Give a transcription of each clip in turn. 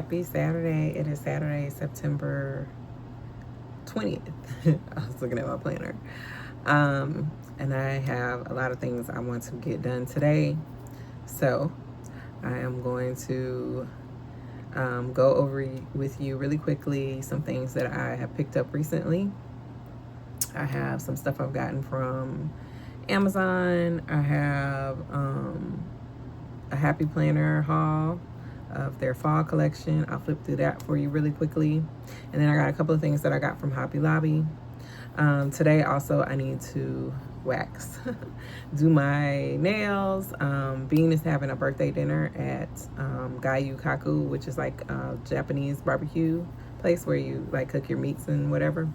Happy Saturday. It is Saturday, September 20th. I was looking at my planner. And I have a lot of things I want to get done today. So I am going to go over with you really quickly some things that I have picked up recently. I have some stuff I've gotten from Amazon. I have a Happy Planner haul of their fall collection. I'll flip through that for you really quickly. And then I got a couple of things that I got from Hobby Lobby. Today also I need to wax, do my nails. Bean is having a birthday dinner at Gayu Kaku, which is like a Japanese barbecue place where you like cook your meats and whatever.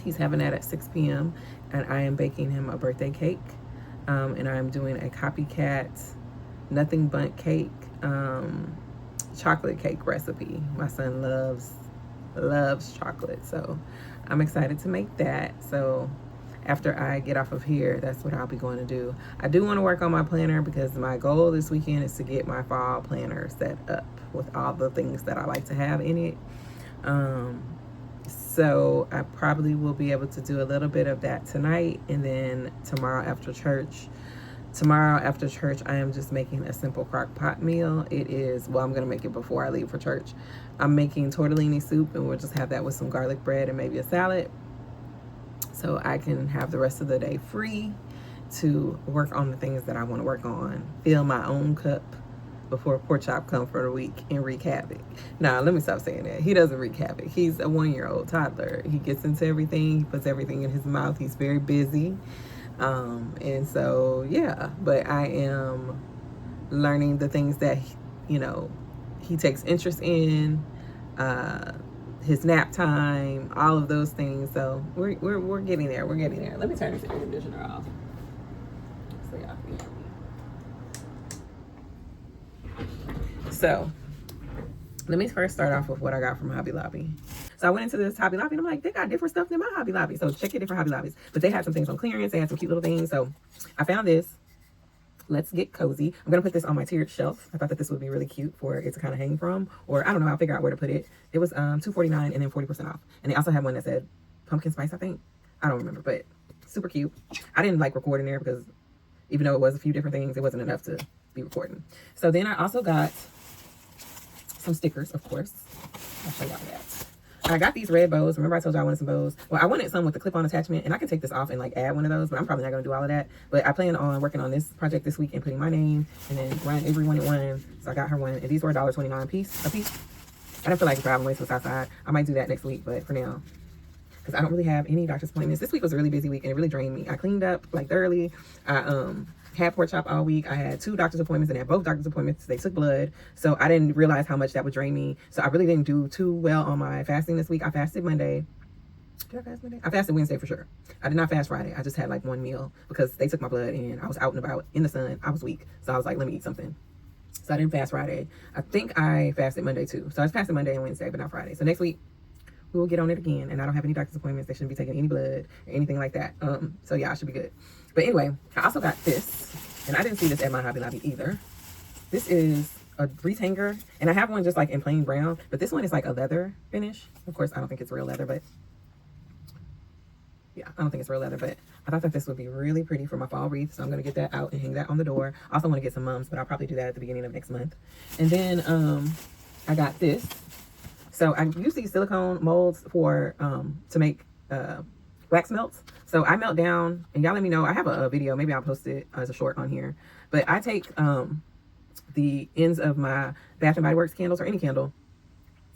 He's having that at 6 p.m. and I am baking him a birthday cake. And I'm doing a copycat nothing bundt cake, chocolate cake recipe. My son loves chocolate, so I'm excited to make that. So after I get off of here, that's what I'll be going to do. I do want to work on my planner because my goal this weekend is to get my fall planner set up with all the things that I like to have in it. So I probably will be able to do a little bit of that tonight, and then tomorrow after church, I am just making a simple crock pot meal. It is, well, I'm going to make it before I leave for church. I'm making tortellini soup, and we'll just have that with some garlic bread and maybe a salad. So I can have the rest of the day free to work on the things that I want to work on. Fill my own cup before Pork Chop come for the week and wreak havoc. Now, let me stop saying that. He doesn't wreak havoc. He's a 1-year-old toddler. He gets into everything. He puts everything in his mouth. He's very busy. And so, yeah, but I am learning the things that, he takes interest in, his nap time, all of those things. So we're getting there. We're getting there. Let me turn this air conditioner off so y'all can hear me. So let me first start off with what I got from Hobby Lobby. So I went into this Hobby Lobby and I'm like, they got different stuff than my Hobby Lobby. So check your different Hobby Lobbies. But they had some things on clearance. They had some cute little things. So I found this. Let's Get Cozy. I'm going to put this on my tiered shelf. I thought that this would be really cute for it to kind of hang from. Or I don't know. I'll figure out where to put it. It was $2.49 and then 40% off. And they also had one that said pumpkin spice, I think. I don't remember, but super cute. I didn't like recording there because even though it was a few different things, it wasn't enough to be recording. So then I also got some stickers, of course. I'll show y'all that. I got these red bows. Remember I told you I wanted some bows? Well, I wanted some with the clip-on attachment, and I can take this off and like add one of those, but I'm probably not going to do all of that. But I plan on working on this project this week and putting my name, and then Ryan Avery wanted one, so I got her one. And these were $1.29 a piece. I didn't feel like driving away to the south side. I might do that next week, but for now, because I don't really have any doctor's appointments. This week was a really busy week, and it really drained me. I cleaned up like thoroughly. I had Pork Chop all week. I had 2 doctor's appointments, and at both doctor's appointments, they took blood. So I didn't realize how much that would drain me. So I really didn't do too well on my fasting this week. I fasted Monday. Did I fast Monday? I fasted Wednesday for sure. I did not fast Friday. I just had like one meal because they took my blood, and I was out and about in the sun. I was weak. So I was like, let me eat something. So I didn't fast Friday. I think I fasted Monday too. So I was fasting Monday and Wednesday, but not Friday. So next week, we will get on it again. And I don't have any doctor's appointments. They shouldn't be taking any blood or anything like that. So yeah, I should be good. But anyway, I also got this. And I didn't see this at my Hobby Lobby either. This is a wreath hanger. And I have one just like in plain brown. But this one is like a leather finish. Of course, I don't think it's real leather, but yeah, I don't think it's real leather. But I thought that this would be really pretty for my fall wreath. So I'm going to get that out and hang that on the door. I also want to get some mums, but I'll probably do that at the beginning of next month. And then I got this. So I use these silicone molds for to make wax melts. So I melt down, and y'all let me know. I have a video, maybe I'll post it as a short on here. But I take the ends of my Bath and Body Works candles or any candle,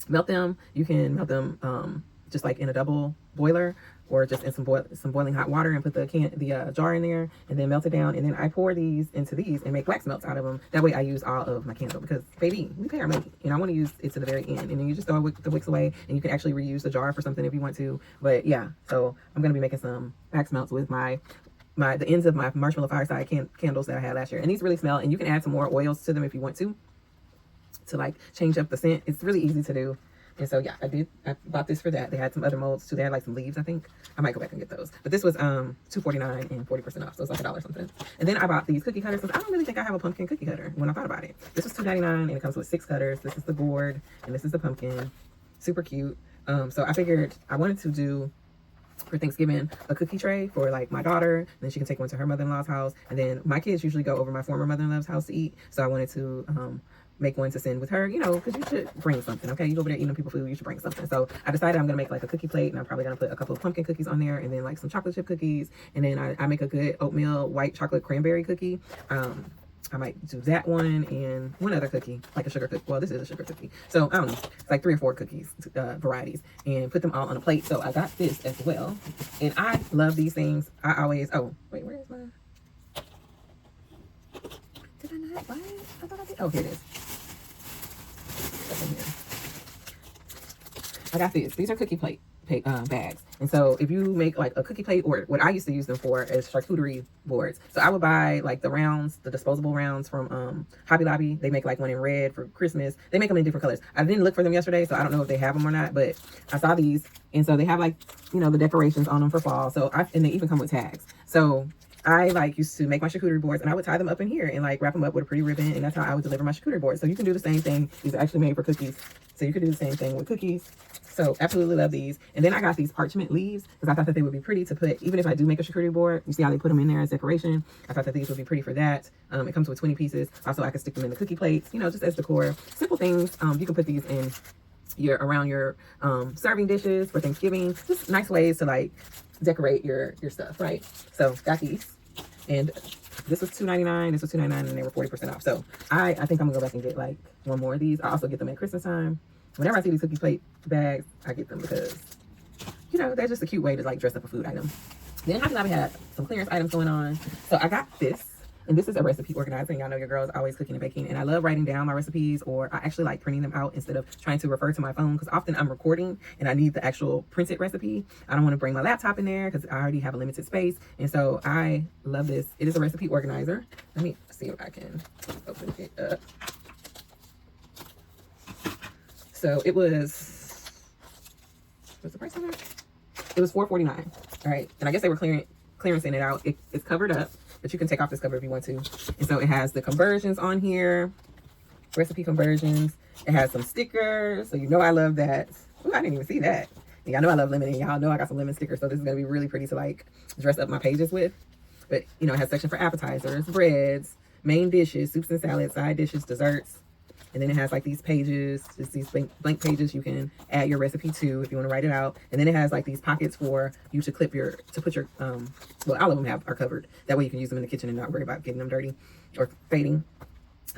melt them. You can melt them just like in a double boiler or just in some boiling hot water and put the jar in there and then melt it down. And then I pour these into these and make wax melts out of them. That way I use all of my candle because, baby, we pay our money. And I want to use it to the very end. And then you just throw the wicks away, and you can actually reuse the jar for something if you want to. But yeah, so I'm going to be making some wax melts with the ends of my Marshmallow Fireside candles that I had last year. And these really smell, and you can add some more oils to them if you want to like change up the scent. It's really easy to do. And so yeah, I bought this for that. They had some other molds too. They had like some leaves, I think. I might go back and get those. But this was $2.49 and 40% off. So it's like $1 something. And then I bought these cookie cutters because I don't really think I have a pumpkin cookie cutter when I thought about it. This was $2.99 and it comes with 6 cutters. This is the gourd and this is the pumpkin. Super cute. So I figured I wanted to do for Thanksgiving a cookie tray for like my daughter, and then she can take one to her mother-in-law's house. And then my kids usually go over my former mother-in-law's house to eat. So I wanted to make one to send with her, you know, because you should bring something, okay? You go over there eating people food, you should bring something. So I decided I'm gonna make like a cookie plate, and I'm probably gonna put a couple of pumpkin cookies on there, and then like some chocolate chip cookies, and then I make a good oatmeal white chocolate cranberry cookie. I might do that one and one other cookie, like a sugar cookie. Well, this is a sugar cookie. So I don't know, it's like 3 or 4 cookies, varieties, and put them all on a plate. So I got this as well. And I love these things. I always, oh, wait, where is mine? Did I not buy it? I thought I did. Oh, here it is. That's in here. I got these. These are cookie plate bags. And so if you make like a cookie plate, or what I used to use them for is charcuterie boards. So I would buy like the rounds, the disposable rounds from Hobby Lobby. They make like one in red for Christmas. They make them in different colors. I didn't look for them yesterday, so I don't know if they have them or not, but I saw these. And so they have like, you know, the decorations on them for fall. So and they even come with tags. So I like used to make my charcuterie boards, and I would tie them up in here and like wrap them up with a pretty ribbon, and that's how I would deliver my charcuterie boards. So you can do the same thing. These are actually made for cookies. So you could do the same thing with cookies. So absolutely love these. And then I got these parchment leaves because I thought that they would be pretty to put, even if I do make a charcuterie board. You see how they put them in there as decoration? I thought that these would be pretty for that. It comes with 20 pieces. Also, I could stick them in the cookie plates, you know, just as decor. Simple things. You can put these in around your serving dishes for Thanksgiving. Just nice ways to like decorate your stuff, right? So got these. And this was $2.99. This was $2.99, and they were 40% off. So I think I'm gonna go back and get like one more of these. I also get them at Christmas time. Whenever I see these cookie plate bags, I get them because, you know, they're just a cute way to like dress up a food item. Then Hobby Lobby had some clearance items going on. So I got this, and this is a recipe organizer. Y'all know your girl is always cooking and baking, and I love writing down my recipes, or I actually like printing them out instead of trying to refer to my phone, because often I'm recording and I need the actual printed recipe. I don't want to bring my laptop in there because I already have a limited space. And so I love this. It is a recipe organizer. Let me see if I can open it up. So it was, what's the price on that? It was $4.49. All right. And I guess they were clearancing it out. It's covered up, but you can take off this cover if you want to. And so it has the conversions on here, recipe conversions. It has some stickers. So you know I love that. Ooh, I didn't even see that. And y'all know I love lemon, and y'all know I got some lemon stickers. So this is going to be really pretty to like dress up my pages with. But, you know, it has a section for appetizers, breads, main dishes, soups and salads, side dishes, desserts. And then it has like these pages, just these blank pages you can add your recipe to if you want to write it out. And then it has like these pockets for you to put your, well, all of them are covered. That way you can use them in the kitchen and not worry about getting them dirty or fading.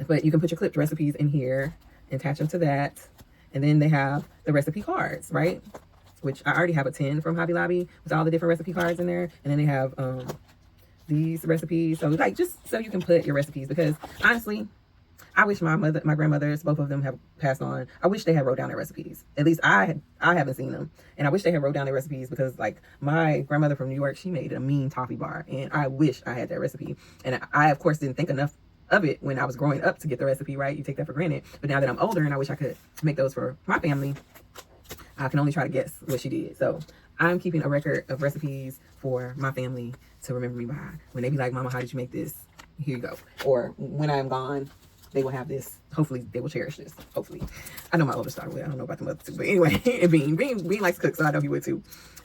But you can put your clipped recipes in here, attach them to that. And then they have the recipe cards, right? Which I already have a 10 from Hobby Lobby with all the different recipe cards in there. And then they have these recipes. So like just so you can put your recipes, because honestly, I wish my grandmothers, both of them have passed on. I wish they had wrote down their recipes. At least I haven't seen them. And I wish they had wrote down their recipes, because like my grandmother from New York, she made a mean toffee bar, and I wish I had that recipe. And I of course didn't think enough of it when I was growing up to get the recipe, right? You take that for granted. But now that I'm older and I wish I could make those for my family, I can only try to guess what she did. So I'm keeping a record of recipes for my family to remember me by. When they be like, Mama, how did you make this? Here you go. Or when I'm gone, they will have this. Hopefully they will cherish this. Hopefully. I know my oldest daughter would. I don't know about the mother too. But anyway, and Bean likes to cook, so I know he would too.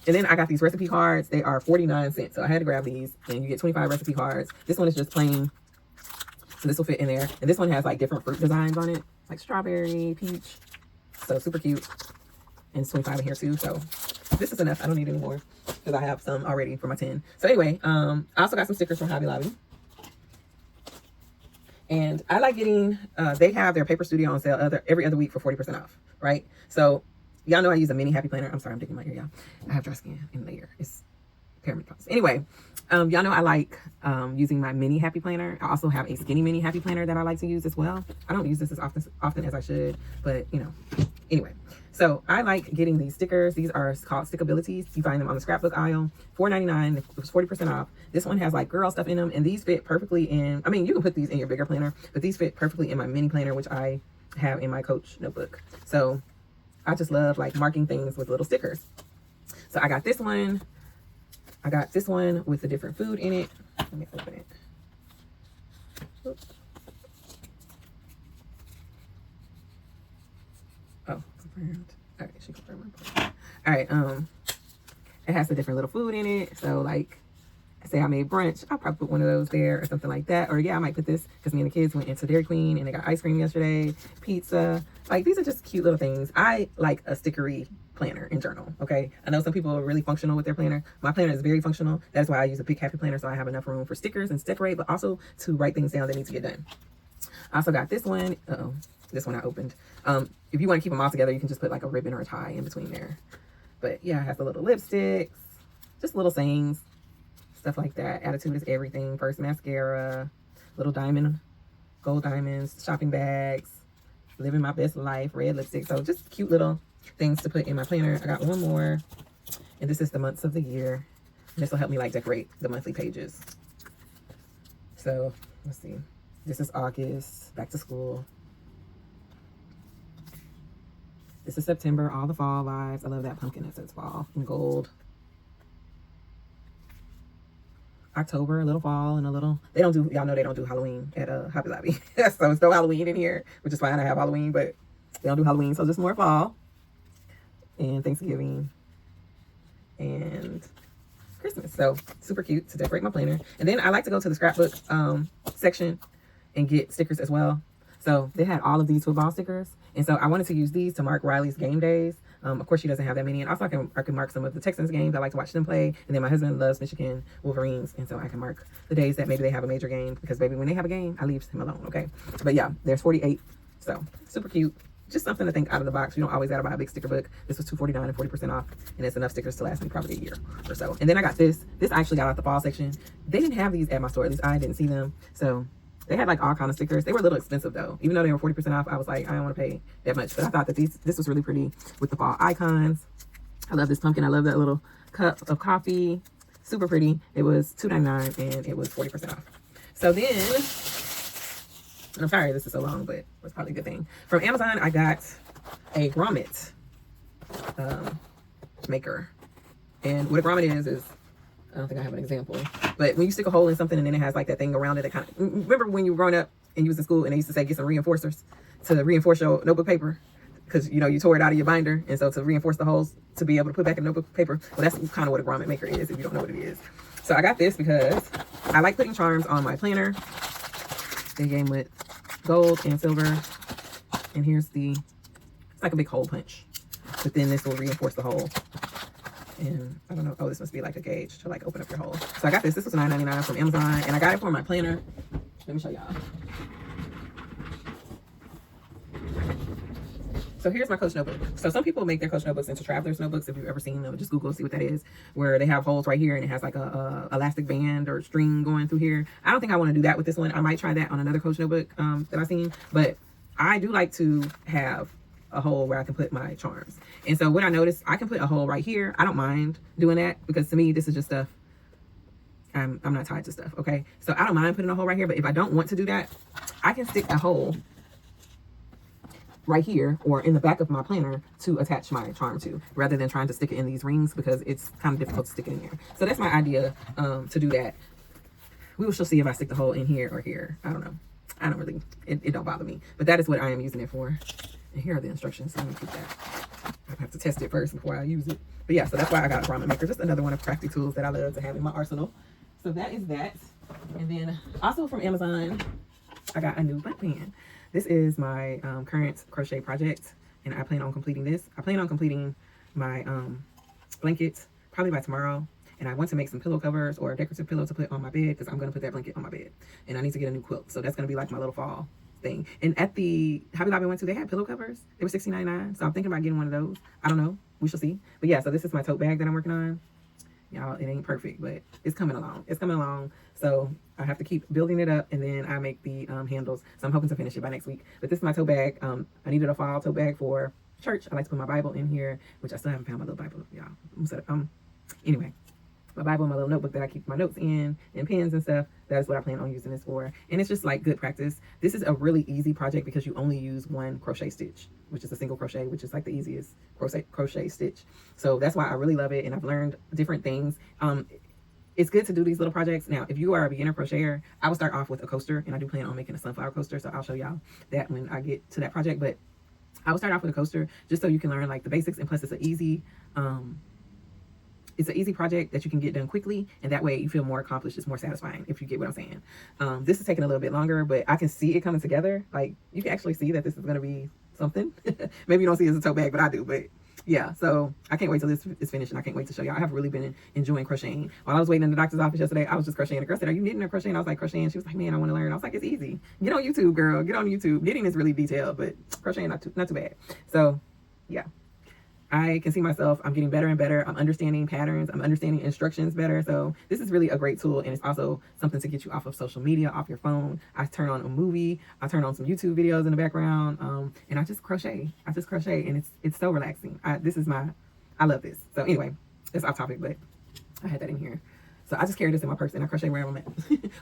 And then I got these recipe cards. They are 49 cents. So I had to grab these, and you get 25 recipe cards. This one is just plain. So this will fit in there. And this one has like different fruit designs on it. Like strawberry, peach. So super cute. And it's 25 in here too. So this is enough. I don't need any more because I have some already for my 10. So anyway, I also got some stickers from Hobby Lobby. And I like getting, they have their paper studio on sale every other week for 40% off, right? So y'all know I use a mini happy planner. I'm sorry, I'm digging my ear, y'all. I have dry skin in the ear. It's perimenopause. Anyway, y'all know I like using my mini happy planner. I also have a skinny mini happy planner that I like to use as well. I don't use this as often as I should, but you know, anyway. So I like getting these stickers. These are called Stickabilities. You find them on the scrapbook aisle. $4.99. It was 40% off. This one has like girl stuff in them, and these fit perfectly in, I mean, you can put these in your bigger planner, but these fit perfectly in my mini planner, which I have in my Coach notebook. So I just love like marking things with little stickers. So I got this one. I got this one with a different food in it. Let me open it. Oops. Oh, confirmed. All right, she confirmed. All right, it has a different little food in it. So like, say I made brunch, I'll probably put one of those there or something like that. Or yeah, I might put this because me and the kids went into Dairy Queen and they got ice cream yesterday, pizza. Like these are just cute little things. I like a stickery planner and journal, okay? I know some people are really functional with their planner. My planner is very functional. That's why I use a big happy planner, so I have enough room for stickers and to decorate, but also to write things down that need to get done. I also got this one. Uh-oh, this one I opened. If you want to keep them all together, you can just put like a ribbon or a tie in between there. But yeah, it has the little lipsticks, just little sayings, stuff like that. Attitude is everything. First mascara, little diamond, gold diamonds, shopping bags, living my best life, red lipstick. So just cute little things to put in my planner. I got one more, and this is the months of the year. And this will help me like decorate the monthly pages. So let's see. This is August, back to school. This is September, all the fall vibes. I love that pumpkin that says fall in gold. October, a little fall and a little, they don't do, y'all know they don't do Halloween at Hobby Lobby. So it's no Halloween in here, which is fine. I have Halloween, but they don't do Halloween. So just more fall and Thanksgiving and Christmas. So super cute to decorate my planner. And then I like to go to the scrapbook section and get stickers as well. So they had all of these football stickers. And so I wanted to use these to mark Riley's game days. Of course, she doesn't have that many. And also I can mark some of the Texans games. I like to watch them play. And then my husband loves Michigan Wolverines. And so I can mark the days that maybe they have a major game. Because baby, when they have a game, I leave him alone, okay? But yeah, there's 48. So super cute. Just something to think out of the box. You don't always gotta buy a big sticker book. This was $2.49 and 40% off. And it's enough stickers to last me probably a year or so. And then I got this. This I actually got out the fall section. They didn't have these at my store. At least I didn't see them. So they had like all kind of stickers. They were a little expensive though. Even though they were 40% off, I was like, I don't want to pay that much. But I thought that this was really pretty with the fall icons. I love this pumpkin. I love that little cup of coffee. Super pretty. It was $2.99 and it was 40% off. So then, and I'm sorry this is so long, but it was probably a good thing. From Amazon, I got a grommet maker. And what a grommet is I don't think I have an example, but when you stick a hole in something and then it has like that thing around it that kind of, remember when you were growing up and you was in school and they used to say get some reinforcers to reinforce your notebook paper because you know you tore it out of your binder, and so to reinforce the holes to be able to put back in notebook paper. Well, that's kind of what a grommet maker is if you don't know what it is. So I got this because I like putting charms on my planner. They came with gold and silver, and here's it's like a big hole punch, but then this will reinforce the hole. And I don't know, oh, this must be like a gauge to like open up your hole. So I got this. This was $9.99 from Amazon, and I got it for my planner. Let me show y'all. So here's my Coach notebook. So some people make their Coach notebooks into traveler's notebooks. If you've ever seen them, just Google, see what that is. Where they have holes right here, and it has like a elastic band or string going through here. I don't think I want to do that with this one. I might try that on another Coach notebook that I've seen. But I do like to have a hole where I can put my charms. And so what I noticed, I can put a hole right here. I don't mind doing that because to me, this is just stuff. I'm not tied to stuff, okay? So I don't mind putting a hole right here, but if I don't want to do that, I can stick a hole right here or in the back of my planner to attach my charm to, rather than trying to stick it in these rings because it's kind of difficult to stick it in there. So that's my idea to do that. We shall see if I stick the hole in here or here. I don't know. I don't really, it don't bother me, but that is what I am using it for. And here are the instructions. Let me keep that. I have to test it first before I use it. But yeah, so that's why I got a grommet maker. Just another one of crafty tools that I love to have in my arsenal. So that is that. And then also from Amazon, I got a new butt pan. This is my current crochet project, and I plan on completing this. I plan on completing my blanket probably by tomorrow. And I want to make some pillow covers or a decorative pillow to put on my bed because I'm going to put that blanket on my bed. And I need to get a new quilt. So that's going to be like my little fall thing. And at the Hobby Lobby I went to, they had pillow covers. They were $16.99. So I'm thinking about getting one of those. I don't know. We shall see. But yeah, so this is my tote bag that I'm working on. Y'all, it ain't perfect, but it's coming along. It's coming along. So I have to keep building it up, and then I make the handles. So I'm hoping to finish it by next week. But this is my tote bag. I needed a fall tote bag for church. I like to put my Bible in here, which I still haven't found my little Bible, y'all. Anyway. my Bible, my little notebook that I keep my notes in, and pens and stuff. That is what I plan on using this for. And it's just like good practice. This is a really easy project because you only use one crochet stitch, which is a single crochet, which is like the easiest crochet stitch. So that's why I really love it. And I've learned different things. It's good to do these little projects. Now, if you are a beginner crocheter, I will start off with a coaster, and I do plan on making a sunflower coaster. So I'll show y'all that when I get to that project. But I will start off with a coaster just so you can learn like the basics. And plus it's an easy project that you can get done quickly, and that way you feel more accomplished. It's more satisfying, if you get what I'm saying. This is taking a little bit longer, but I can see it coming together. Like, you can actually see that this is going to be something. Maybe you don't see it as a tote bag, but I do. But yeah, so I can't wait till this is finished, and I can't wait to show y'all. I have really been enjoying crocheting. While I was waiting in the doctor's office yesterday, I was just crocheting. The girl said, "Are you knitting or crocheting?" I was like, "Crocheting." She was like, "Man, I want to learn." I was like, "It's easy. Get on YouTube, girl. Get on YouTube." Knitting is really detailed, but crocheting not too bad. So yeah, I can see myself. I'm getting better and better. I'm understanding patterns. I'm understanding instructions better. So this is really a great tool, and it's also something to get you off of social media, off your phone. I turn on a movie. I turn on some YouTube videos in the background, and I just crochet. And it's so relaxing. I love this. So anyway, it's off topic, but I had that in here. So I just carry this in my purse and I crochet wherever I'm at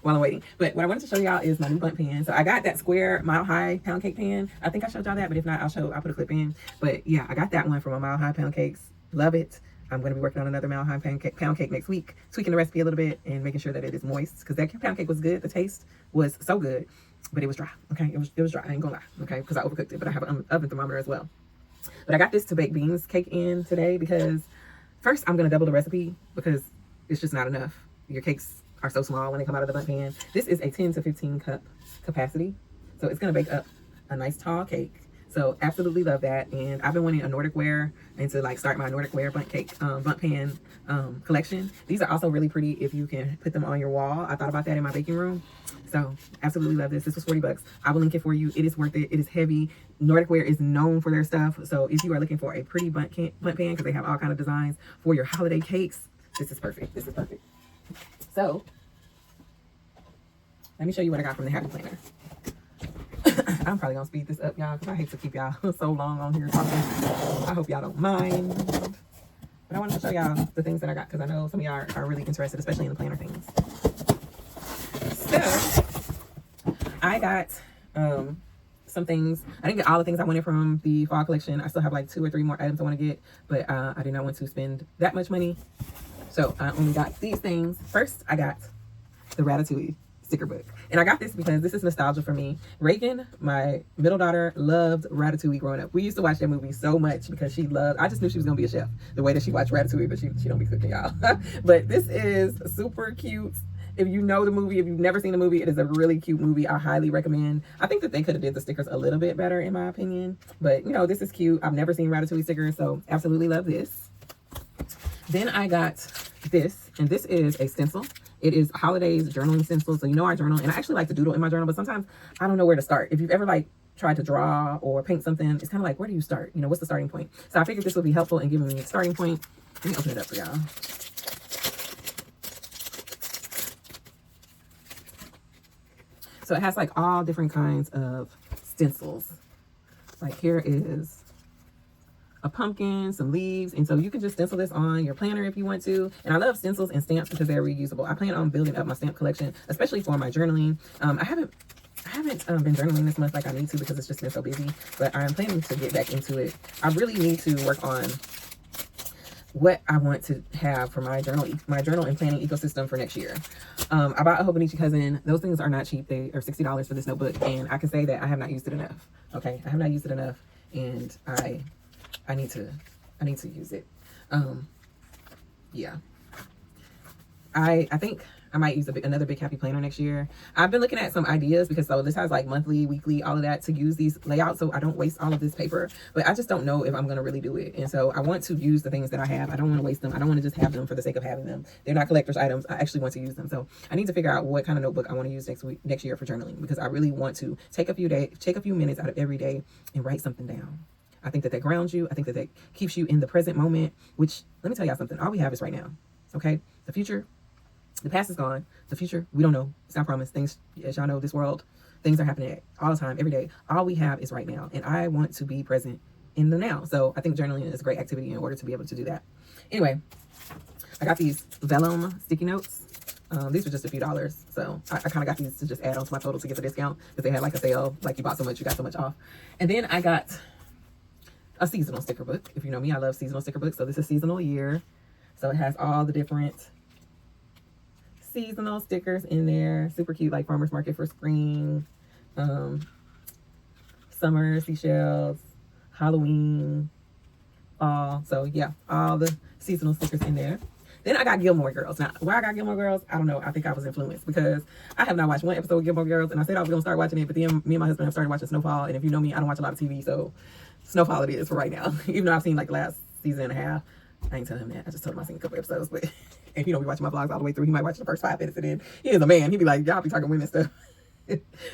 while I'm waiting. But what I wanted to show y'all is my new bundt pan. So I got that square Mile High pound cake pan. I think I showed y'all that, but if not, I'll put a clip in. But yeah, I got that one from a Mile High pound cakes. Love it. I'm going to be working on another Mile High pound cake next week, tweaking the recipe a little bit and making sure that it is moist, because that pound cake was good. The taste was so good, but it was dry. Okay, it was dry. I ain't gonna lie. Okay, because I overcooked it, but I have an oven thermometer as well. But I got this to bake beans cake in today because first I'm going to double the recipe because it's just not enough. Your cakes are so small when they come out of the bundt pan. This is a 10 to 15 cup capacity. So it's going to bake up a nice tall cake. So absolutely love that. And I've been wanting a Nordic wear and to like start my Nordic wear bundt pan collection. These are also really pretty if you can put them on your wall. I thought about that in my baking room. So absolutely love this. This was 40 bucks. I will link it for you. It is worth it. It is heavy. Nordic wear is known for their stuff. So if you are looking for a pretty bundt pan, because they have all kind of designs for your holiday cakes, this is perfect. This is perfect. So let me show you what I got from the Happy Planner. I'm probably gonna speed this up, y'all, because I hate to keep y'all so long on here talking. I hope y'all don't mind. But I wanted to show y'all the things that I got, because I know some of y'all are really interested, especially in the planner things. So I got some things. I didn't get all the things I wanted from the fall collection. I still have like 2 or 3 more items I want to get, but I did not want to spend that much money. So I only got these things. First, I got the Ratatouille sticker book. And I got this because this is nostalgia for me. Reagan, my middle daughter, loved Ratatouille growing up. We used to watch that movie so much because she loved, I just knew she was going to be a chef the way that she watched Ratatouille, but she don't be cooking, y'all. But this is super cute. If you know the movie, if you've never seen the movie, it is a really cute movie. I highly recommend. I think that they could have did the stickers a little bit better in my opinion. But, you know, this is cute. I've never seen Ratatouille stickers, so absolutely love this. Then I got this, and this is a stencil. It is holidays journaling stencil. So you know I journal, and I actually like to doodle in my journal, but sometimes I don't know where to start. If you've ever like tried to draw or paint something, it's kind of like, where do you start? You know, what's the starting point? So I figured this would be helpful in giving me a starting point. Let me open it up for y'all. So it has like all different kinds of stencils. Like here is a pumpkin, some leaves, and so you can just stencil this on your planner if you want to. And I love stencils and stamps because they're reusable. I plan on building up my stamp collection, especially for my journaling. I haven't been journaling this month like I need to because it's just been so busy, but I'm planning to get back into it. I really need to work on what I want to have for my journal and planning ecosystem for next year. I bought a Hobonichi Cousin. Those things are not cheap. They are $60 for this notebook, and I can say that I have not used it enough. Okay, I have not used it enough, and I need to use it. Yeah. I think I might use another big happy planner next year. I've been looking at some ideas because so this has like monthly, weekly, all of that to use these layouts so I don't waste all of this paper, but I just don't know if I'm going to really do it. And so I want to use the things that I have. I don't want to waste them. I don't want to just have them for the sake of having them. They're not collector's items. I actually want to use them. So I need to figure out what kind of notebook I want to use next year for journaling, because I really want to take a few minutes out of every day and write something down. I think that grounds you. I think that keeps you in the present moment, which, let me tell y'all something. All we have is right now. Okay? The future, the past is gone. The future, we don't know. It's not promised. Things, as y'all know, this world, things are happening all the time, every day. All we have is right now. And I want to be present in the now. So I think journaling is a great activity in order to be able to do that. Anyway, I got these vellum sticky notes. These were just a few dollars. So I kind of got these to just add on to my total to get the discount because they had like a sale, like you bought so much, you got so much off. And then I got a seasonal sticker book. If you know me, I love seasonal sticker books. So this is seasonal year. So it has all the different seasonal stickers in there. Super cute, like farmer's market for spring, summer, seashells, Halloween, fall. So yeah, all the seasonal stickers in there. Then I got Gilmore Girls. Now, why I got Gilmore Girls, I don't know. I think I was influenced because I have not watched one episode of Gilmore Girls, and I said I was going to start watching it, but then me and my husband have started watching Snowfall, and if you know me, I don't watch a lot of TV, so Snowfall it is for right now. Even though I've seen like the last season and a half. I ain't telling him that. I just told him I seen a couple episodes, but and you know, we watching my vlogs all the way through. He might watch the first 5 minutes, and then he is a man. He'd be like, y'all be talking women stuff.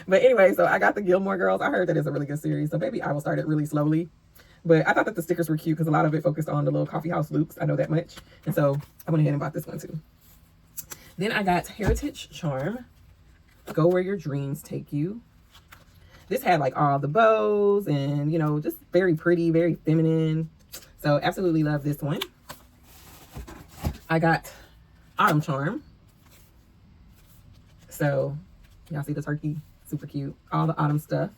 But anyway, so I got the Gilmore Girls. I heard that it's a really good series, so maybe I will start it really slowly. But I thought that the stickers were cute because a lot of it focused on the little coffee house loops. I know that much. And so I went ahead and bought this one too. Then I got Heritage Charm. Go Where Your Dreams Take You. This had like all the bows and, you know, just very pretty, very feminine. So absolutely love this one. I got Autumn Charm. So y'all see the turkey? Super cute. All the autumn stuff.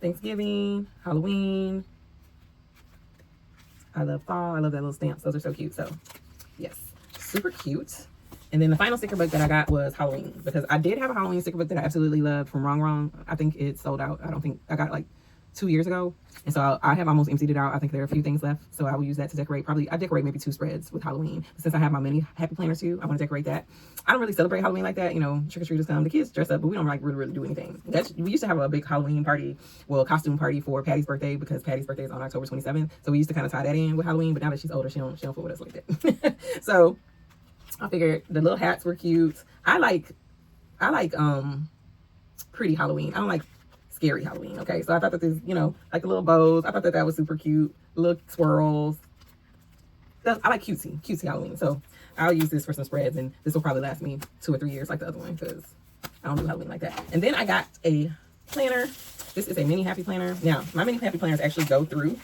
Thanksgiving, Halloween. I love fall. I love that little stamps. Those are so cute. So yes, super cute. And then the final sticker book that I got was Halloween, because I did have a Halloween sticker book that I absolutely loved from Wrong Wrong. I think it sold out. I don't think I got it like 2 years ago. And so I have almost emptied it out. I think there are a few things left. So I will use that to decorate. Probably I decorate maybe 2 spreads with Halloween. Since I have my mini happy planners too, I want to decorate that. I don't really celebrate Halloween like that. You know, trick-or-treaters come, the kids dress up, but we don't like really do anything. We used to have a big Halloween party, well, costume party for Patty's birthday, because Patty's birthday is on October 27th. So we used to kind of tie that in with Halloween, but now that she's older, she don't fool with us like that. So I figured the little hats were cute. I like pretty Halloween. I don't like scary Halloween. Okay, so I thought that this, you know, like the little bows, I thought that was super cute. Little swirls. I like cutesy Halloween. So I'll use this for some spreads, and this will probably last me 2 or 3 years like the other one, because I don't do Halloween like that. And then I got a planner. This is a mini happy planner. Now my mini happy planners actually go through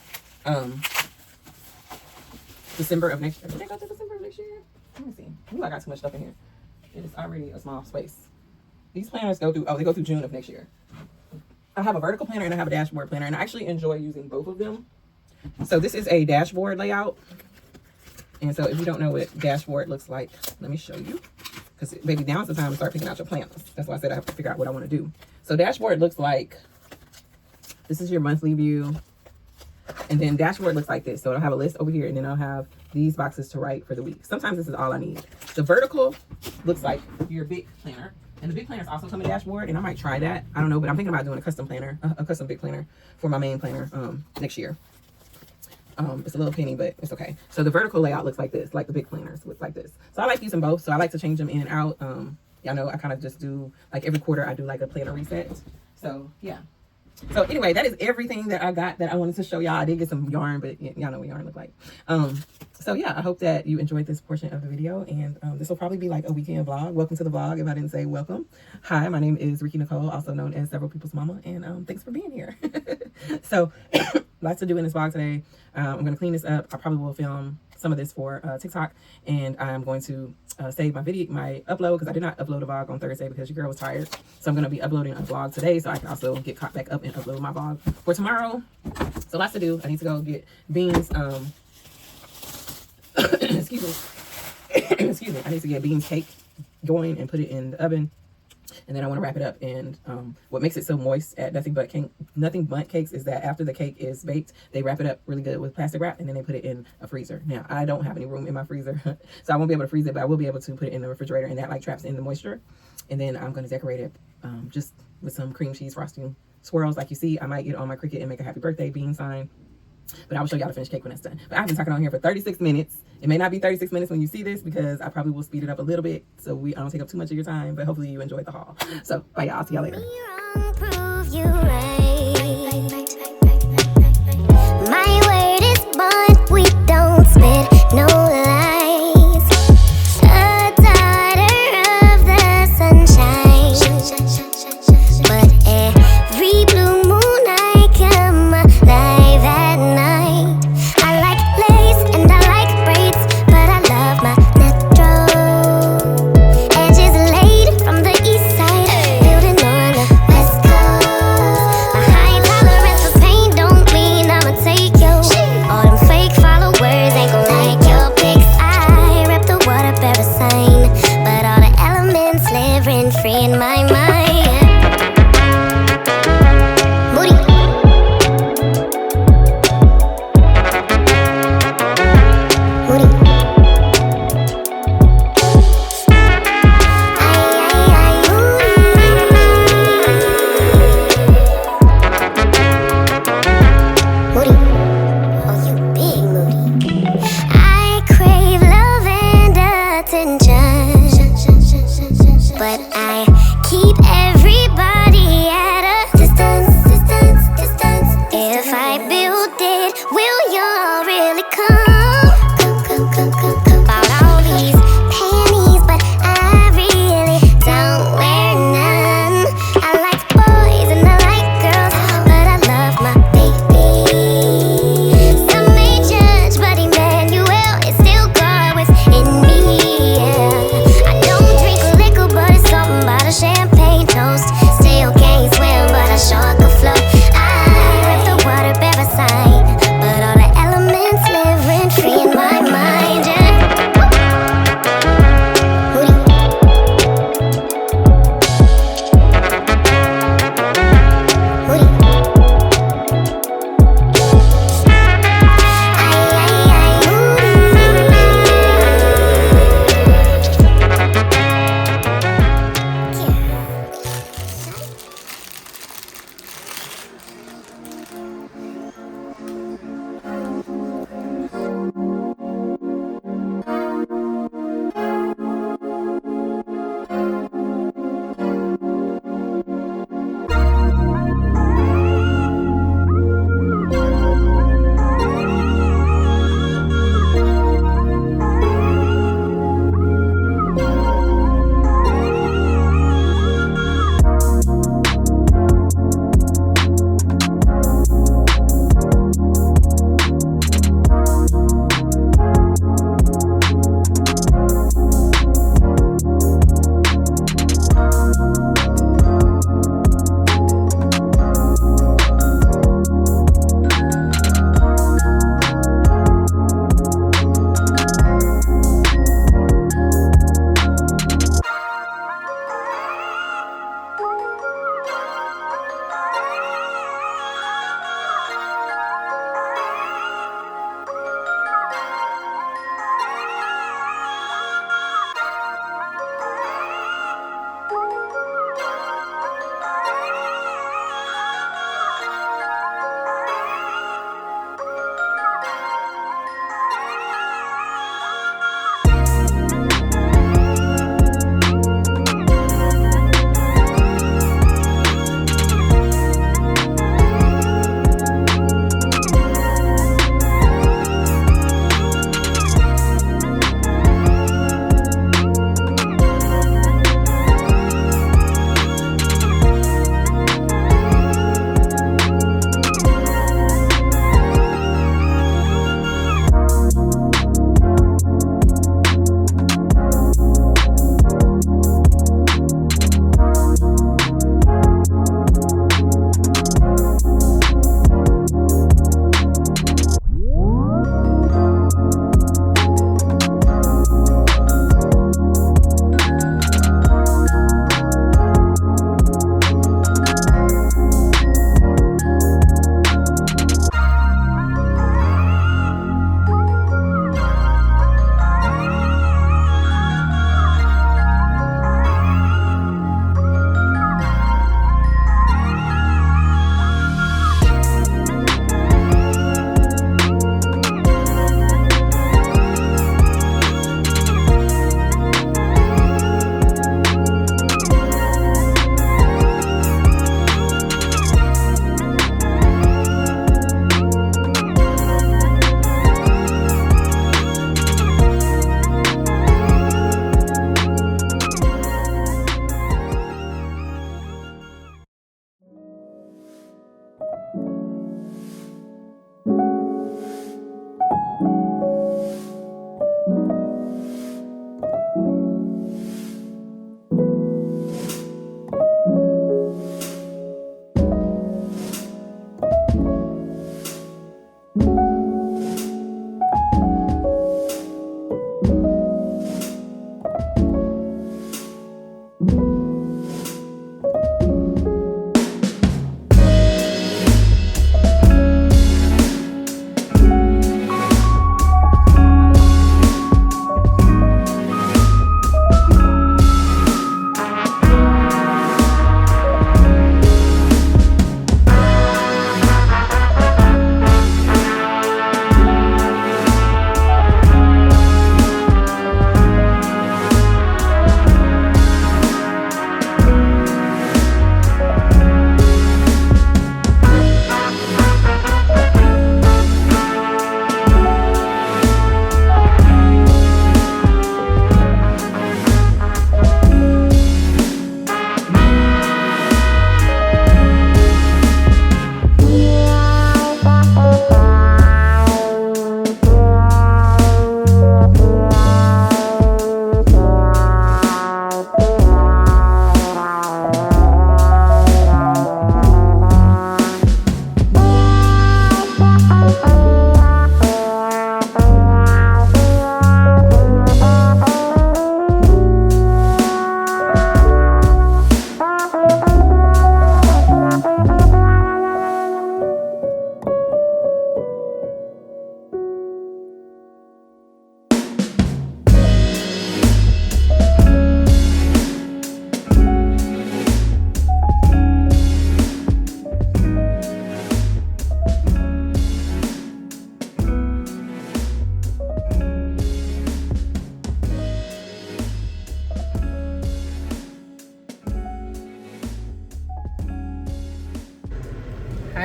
December of next year. Did they go to December of next year? Let me see. Ooh, I got too much stuff in here. It is already a small space. These planners go through, they go through June of next year. I have a vertical planner and I have a dashboard planner, and I actually enjoy using both of them. So this is a dashboard layout. And so if you don't know what dashboard looks like, let me show you. Because maybe now's the time to start picking out your planners. That's why I said I have to figure out what I want to do. So dashboard looks like, this is your monthly view. And then dashboard looks like this. So I'll have a list over here, and then I'll have these boxes to write for the week. Sometimes this is all I need. The vertical looks like your big planner. And the big planners also come in dashboard, and I might try that. I don't know, but I'm thinking about doing a custom planner, a custom big planner for my main planner next year. It's a little penny, but it's okay. So the vertical layout looks like this, like the big planners looks like this. So I like using both. So I like to change them in and out. Y'all know I kind of just do, like every quarter I do like a planner reset. So yeah. So anyway, that is everything that I got that I wanted to show y'all. I did get some yarn, but y'all know what yarn look like. So yeah, I hope that you enjoyed this portion of the video, and this will probably be like a weekend vlog. Welcome to the vlog, if I didn't say welcome. Hi, my name is Ricky Nicole, also known as Several People's Mama, and thanks for being here. So lots to do in this vlog today. I'm going to clean this up. I probably will film some of this for TikTok, and I'm going to save my upload, because I did not upload a vlog on Thursday because your girl was tired. So I'm going to be uploading a vlog today, so I can also get caught back up and upload my vlog for tomorrow. So lots to do. I need to go get beans. Excuse me. Excuse me. I need to get beans cake going and put it in the oven. And then I want to wrap it up. And what makes it so moist at Nothing But Cakes is that after the cake is baked, they wrap it up really good with plastic wrap, and then they put it in a freezer. Now, I don't have any room in my freezer, so I won't be able to freeze it, but I will be able to put it in the refrigerator, and that like traps in the moisture. And then I'm going to decorate it just with some cream cheese frosting swirls like you see. I might get on my Cricut and make a happy birthday bean sign. But I will show y'all the finished cake when it's done. But I've been talking on here for 36 minutes. It may not be 36 minutes when you see this, because I probably will speed it up a little bit so I don't take up too much of your time. But hopefully you enjoyed the haul. So bye y'all. See y'all later. My word is bond. We don't spit no lies. A daughter of the sunshine. But every blue moon I come alive at night. I like lace and I like braids, but I About all these panties, but I really don't wear none. I like boys and I like girls, but I love my baby. Some may judge, but Emmanuel is still God within me. Yeah. I don't drink liquor, but it's something about a champagne toast. Still can't swim, but I sure could float. I rip the water parasite, but all the elements live rent free in my mind. Yeah.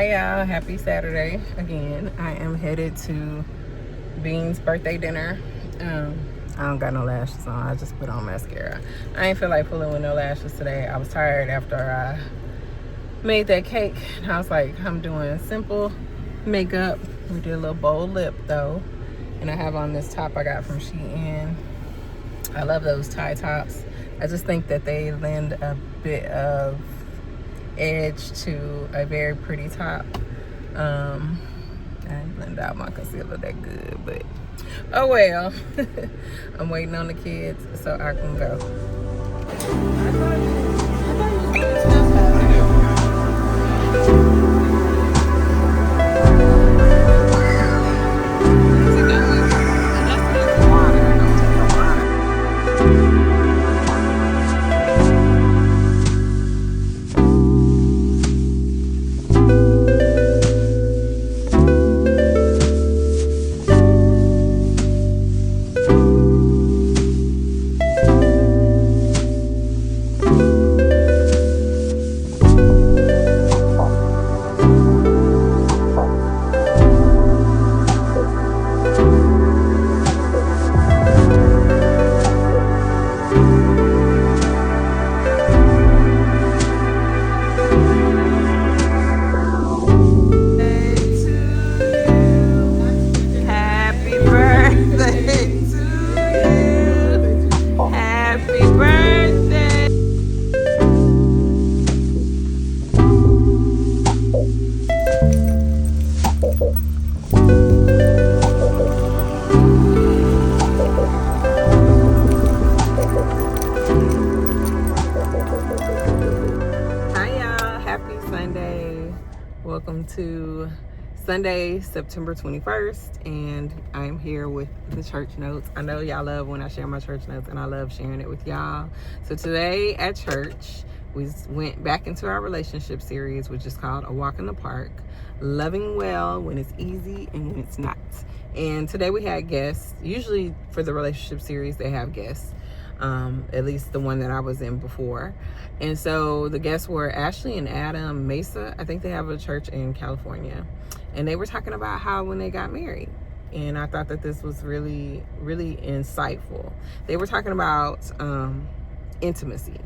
Hi y'all, happy Saturday again. I am headed to Bean's birthday dinner. I don't got no lashes on, I just put on mascara. I ain't feel like pulling with no lashes today. I was tired after I made that cake, and I was like, I'm doing simple makeup. We did a little bold lip though, and I have on this top I got from Shein. I love those tie tops. I just think that they lend a bit of edge to a very pretty top. I didn't blend out my concealer that good, but oh well. I'm waiting on the kids so I can go. Welcome to Sunday, September 21st, and I'm here with the church notes. I know y'all love when I share my church notes, and I love sharing it with y'all. So today at church, we went back into our relationship series, which is called A Walk in the Park, loving well when it's easy and when it's not. And today we had guests. Usually for the relationship series, they have guests. At least the one that I was in before. And so the guests were Ashley and Adam Mesa. I think they have a church in California. And they were talking about how when they got married. And I thought that this was really, really insightful. They were talking about intimacy.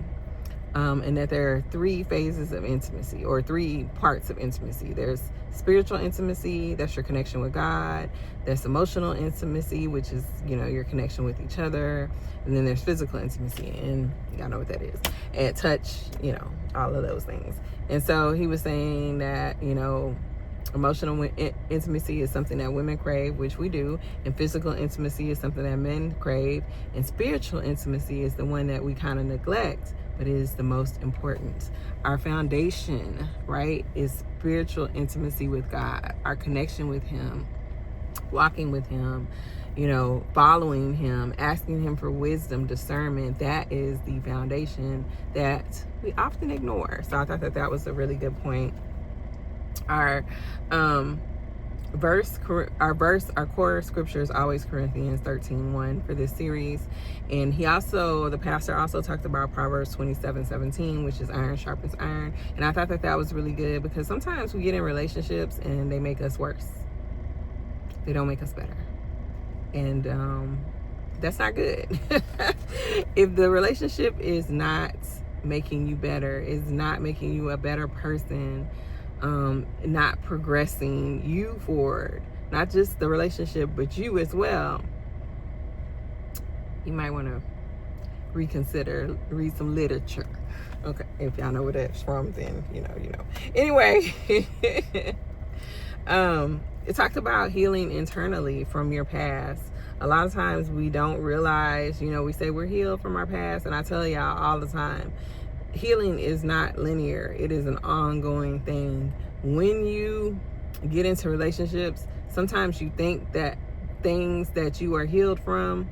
And that there are 3 phases of intimacy, or 3 parts of intimacy. There's spiritual intimacy, that's your connection with God. There's emotional intimacy, which is, you know, your connection with each other. And then there's physical intimacy, and y'all know what that is. And touch, you know, all of those things. And so he was saying that, you know, emotional intimacy is something that women crave, which we do. And physical intimacy is something that men crave. And spiritual intimacy is the one that we kind of neglect, but it is the most important. Our foundation, right, is spiritual intimacy with God, our connection with Him, walking with Him, you know, following Him, asking Him for wisdom, discernment. That is the foundation that we often ignore. So I thought that that was a really good point. Our core scripture is always Corinthians 13:1 for this series. And the pastor also talked about Proverbs 27:17, which is iron sharpens iron. And I thought that that was really good, because sometimes we get in relationships and they make us worse. They don't make us better. And that's not good. If the relationship is not making you better, is not making you a better person, not progressing you forward, not just the relationship, but you as well, you might want to reconsider, read some literature. Okay, if y'all know where that's from, then you know. Anyway, it talked about healing internally from your past. A lot of times we don't realize, you know, we say we're healed from our past, and I tell y'all all the time, healing is not linear. It is an ongoing thing. When you get into relationships, sometimes you think that things that you are healed from,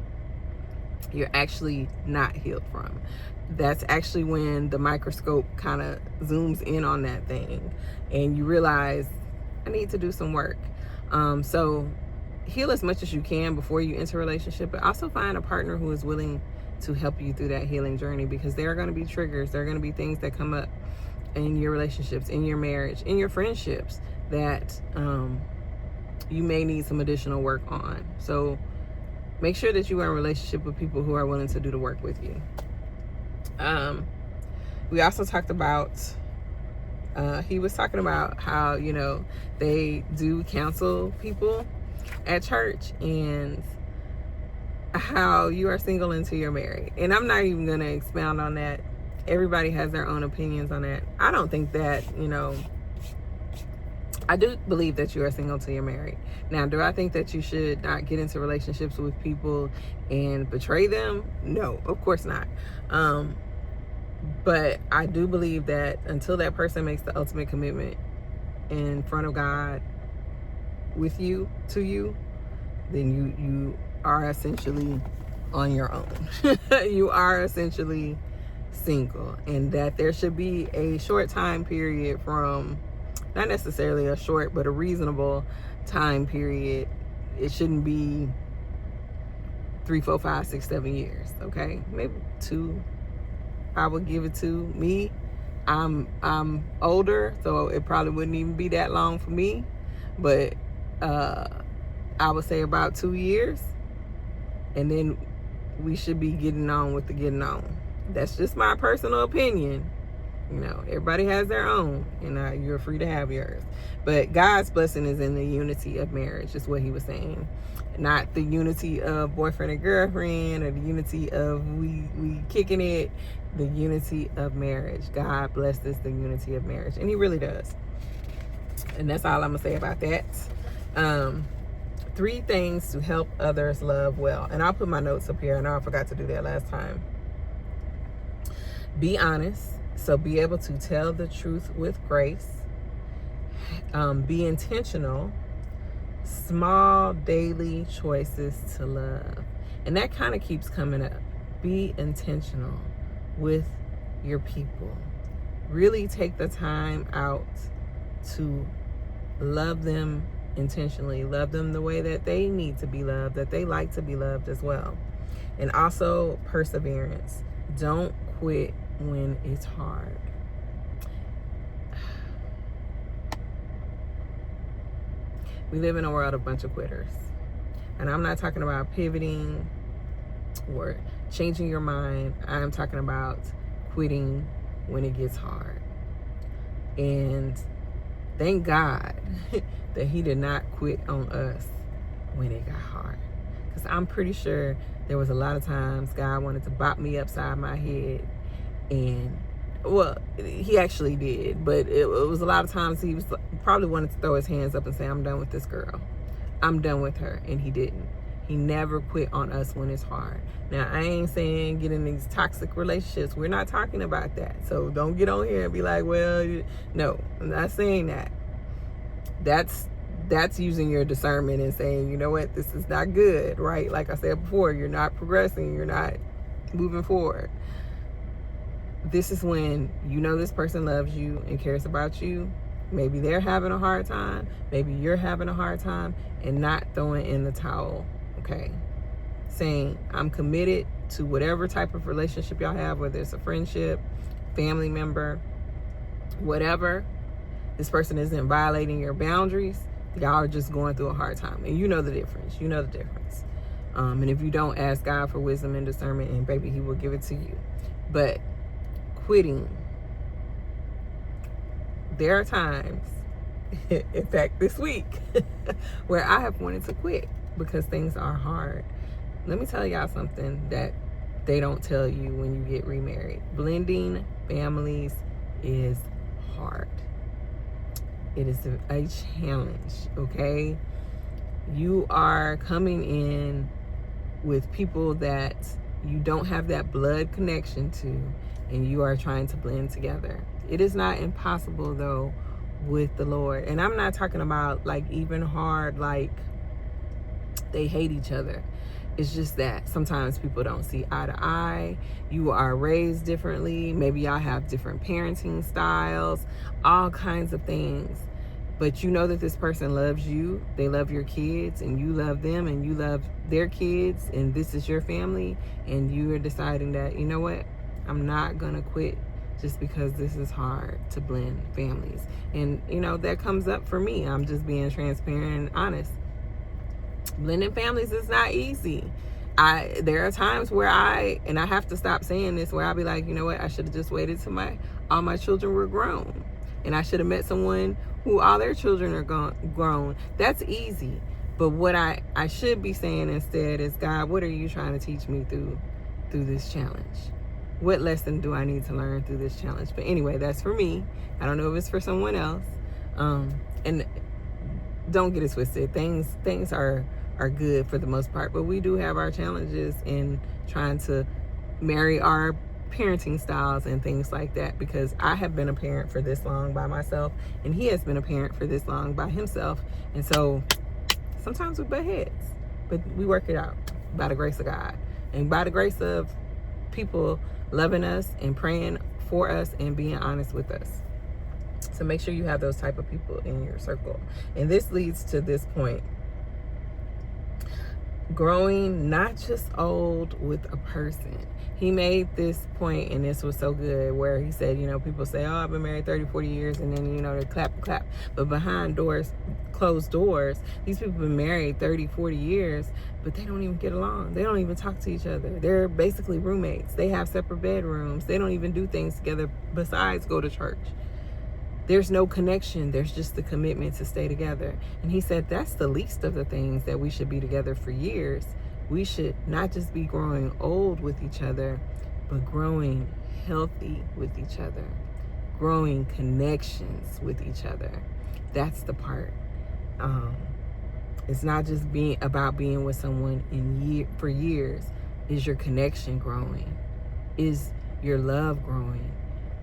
you're actually not healed from. That's actually when the microscope kind of zooms in on that thing and you realize, I need to do some work. So heal as much as you can before you enter a relationship, but also find a partner who is willing to help you through that healing journey, because there are going to be triggers. There are going to be things that come up in your relationships, in your marriage, in your friendships, that you may need some additional work on. So make sure that you are in a relationship with people who are willing to do the work with you. We also talked about, he was talking about how, you know, they do counsel people at church, and how you are single until you're married. And I'm not even going to expound on that. Everybody has their own opinions on that. I don't think that, you know, I do believe that you are single till you're married. Now, do I think that you should not get into relationships with people and betray them? No, of course not. But I do believe that until that person makes the ultimate commitment in front of God with you, to you, then you are essentially on your own. You are essentially single, and that there should be a short time period from, not necessarily a short, but a reasonable time period. It shouldn't be 3, 4, 5, 6, 7 years. Okay, maybe 2. I would give it to me. I'm older, so it probably wouldn't even be that long for me. But I would say about 2 years, and then we should be getting on with the getting on. That's just my personal opinion. You know, everybody has their own, and you're free to have yours. But God's blessing is in the unity of marriage, is what he was saying. Not the unity of boyfriend and girlfriend, or the unity of we kicking it. The unity of marriage. God blesses the unity of marriage, and he really does. And that's all I'm gonna say about that. 3 things to help others love well. And I'll put my notes up here. I know I forgot to do that last time. Be honest. So be able to tell the truth with grace. Be intentional. Small daily choices to love. And that kind of keeps coming up. Be intentional with your people. Really take the time out to love them intentionally. Love them the way that they need to be loved, that they like to be loved as well. And also perseverance. Don't quit when it's hard. We live in a world of a bunch of quitters. And I'm not talking about pivoting or changing your mind. I'm talking about quitting when it gets hard. And thank God that he did not quit on us when it got hard. Because I'm pretty sure there was a lot of times God wanted to bop me upside my head. And, well, he actually did. But it was a lot of times he was probably wanted to throw his hands up and say, I'm done with this girl. I'm done with her. And he didn't. He never quit on us when it's hard. Now, I ain't saying get in these toxic relationships. We're not talking about that. So don't get on here and be like, well, no, I'm not saying that. That's using your discernment and saying, you know what, this is not good, right? Like I said before, you're not progressing. You're not moving forward. This is when you know this person loves you and cares about you. Maybe they're having a hard time. Maybe you're having a hard time, and not throwing in the towel. Okay, saying I'm committed to whatever type of relationship y'all have, whether it's a friendship, family member, whatever. This person isn't violating your boundaries. Y'all are just going through a hard time, and you know the difference. You know the difference. And if you don't, ask God for wisdom and discernment, and baby, he will give it to you. But quitting, there are times, in fact this week, where I have wanted to quit because things are hard. Let me tell y'all something that they don't tell you when you get remarried. Blending families is hard. It is a challenge, okay? You are coming in with people that you don't have that blood connection to, and you are trying to blend together. It is not impossible, though, with the Lord. And I'm not talking about like even hard, like they hate each other. It's just that sometimes people don't see eye to eye. You are raised differently. Maybe y'all have different parenting styles, all kinds of things. But you know that this person loves you. They love your kids, and you love them, and you love their kids, and this is your family. And you are deciding that, you know what? I'm not going to quit just because this is hard to blend families. And, you know, that comes up for me. I'm just being transparent and honest. Blending families is not easy. There are times where I have to stop saying this, where I'll be like, you know what, I should have just waited till all my children were grown. And I should have met someone who all their children are grown. That's easy. But what I should be saying instead is, God, what are you trying to teach me through this challenge? What lesson do I need to learn through this challenge? But anyway, that's for me. I don't know if it's for someone else. And don't get it twisted. Things are good for the most part, but we do have our challenges in trying to marry our parenting styles and things like that, because I have been a parent for this long by myself, and he has been a parent for this long by himself. And so sometimes we butt heads, but we work it out by the grace of God and by the grace of people loving us and praying for us and being honest with us. So make sure you have those type of people in your circle. And this leads to this point: growing not just old with a person. He made this point, and this was so good, where he said, you know, people say, oh, I've been married 30, 40 years, and then, you know, they clap. But behind closed doors, these people have been married 30, 40 years, but they don't even get along. They don't even talk to each other. They're basically roommates. They have separate bedrooms. They don't even do things together besides go to church. There's no connection. There's just the commitment to stay together. And he said that's the least of the things that we should be together for years. We should not just be growing old with each other, but growing healthy with each other, growing connections with each other. That's the part. It's not just about being with someone for years. Is your connection growing? Is your love growing?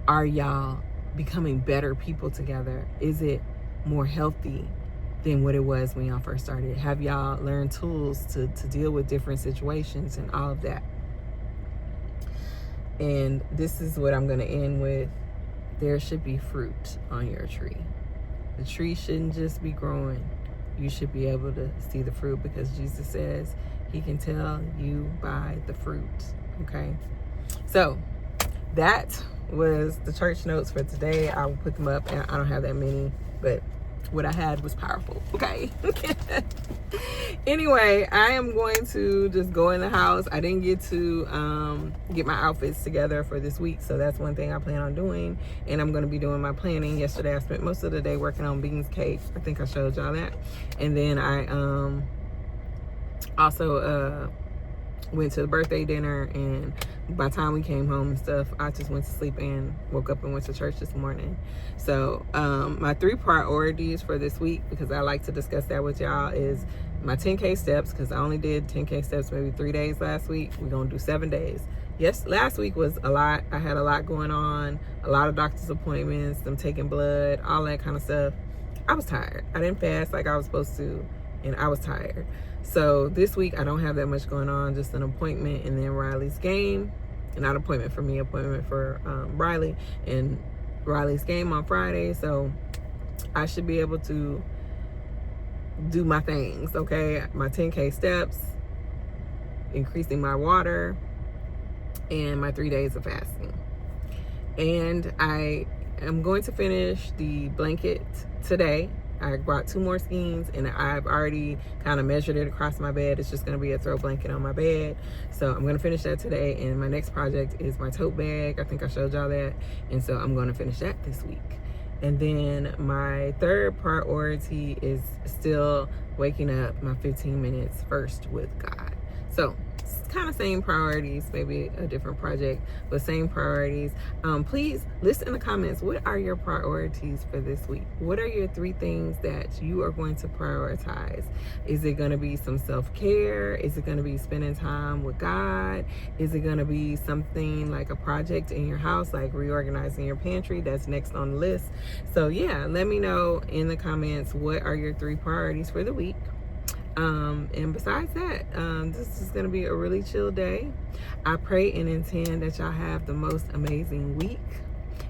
Are y'all becoming better people together? Is it more healthy than what it was when y'all first started? Have y'all learned tools to deal with different situations and all of that? And this is what I'm going to end with. There should be fruit on your tree. The tree shouldn't just be growing. You should be able to see the fruit, because Jesus says he can tell you by the fruit. Okay? So that was the church notes for today. I will put them up, and I don't have that many, but what I had was powerful. Okay. Anyway, I am going to just go in the house. I didn't get to get my outfits together for this week, so that's one thing I plan on doing. And I'm going to be doing my planning. Yesterday I spent most of the day working on beans cake. I think I showed y'all that. And then I also went to the birthday dinner, and by the time we came home and stuff, I just went to sleep and woke up and went to church this morning. So my 3 priorities for this week, because I like to discuss that with y'all, is my 10K steps, because I only did 10K steps maybe 3 days last week. We're going to do 7 days. Yes, last week was a lot. I had a lot going on, a lot of doctor's appointments, them taking blood, all that kind of stuff. I was tired. I didn't fast like I was supposed to, and I was tired. So this week I don't have that much going on, just an appointment and then Riley's game. Not appointment for me, appointment for Riley, and Riley's game on Friday. So I should be able to do my things, okay? My 10K steps, increasing my water, and my 3 days of fasting. And I am going to finish the blanket today. I brought 2 more skeins, and I've already kind of measured it across my bed. It's just going to be a throw blanket on my bed. So I'm going to finish that today. And my next project is my tote bag. I think I showed y'all that. And so I'm going to finish that this week. And then my 3rd priority is still waking up my 15 minutes first with God. So kind of same priorities, maybe a different project, but same priorities. Please list in the comments, what are your priorities for this week? What are your 3 things that you are going to prioritize? Is it going to be some self-care? Is it going to be spending time with God? Is it going to be something like a project in your house, like reorganizing your pantry? That's next on the list. So yeah, let me know in the comments, what are your 3 priorities for the week? And besides that, this is going to be a really chill day. I pray and intend that y'all have the most amazing week.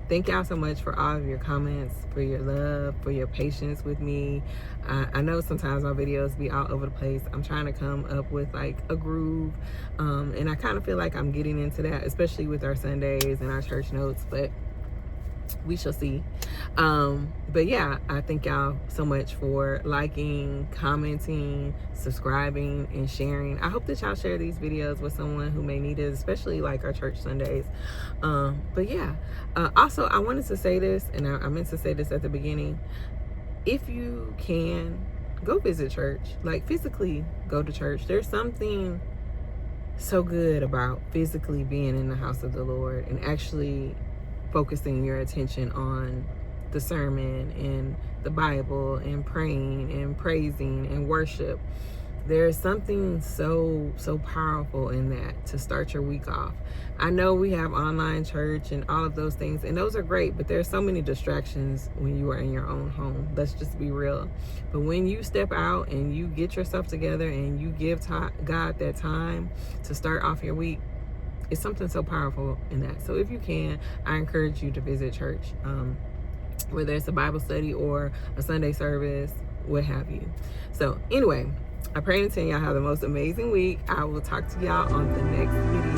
Thank y'all so much for all of your comments, for your love, for your patience with me. I know sometimes my videos be all over the place. I'm trying to come up with like a groove, and I kind of feel like I'm getting into that, especially with our Sundays and our church notes. But We shall see. But yeah, I thank y'all so much for liking, commenting, subscribing, and sharing. I hope that y'all share these videos with someone who may need it, especially like our church Sundays. But yeah, also I wanted to say this, and I meant to say this at the beginning. If you can, go visit church. Like, physically go to church. There's something so good about physically being in the house of the Lord and actually focusing your attention on the sermon and the Bible and praying and praising and worship. There's something so powerful in that to start your week off. I know we have online church and all of those things, and those are great, but there's so many distractions when you are in your own home. Let's just be real. But when you step out and you get yourself together and you give God that time to start off your week, it's something so powerful in that. So if you can, I encourage you to visit church, whether it's a Bible study or a Sunday service, what have you. So anyway, I pray and intend y'all have the most amazing week. I will talk to y'all on the next video.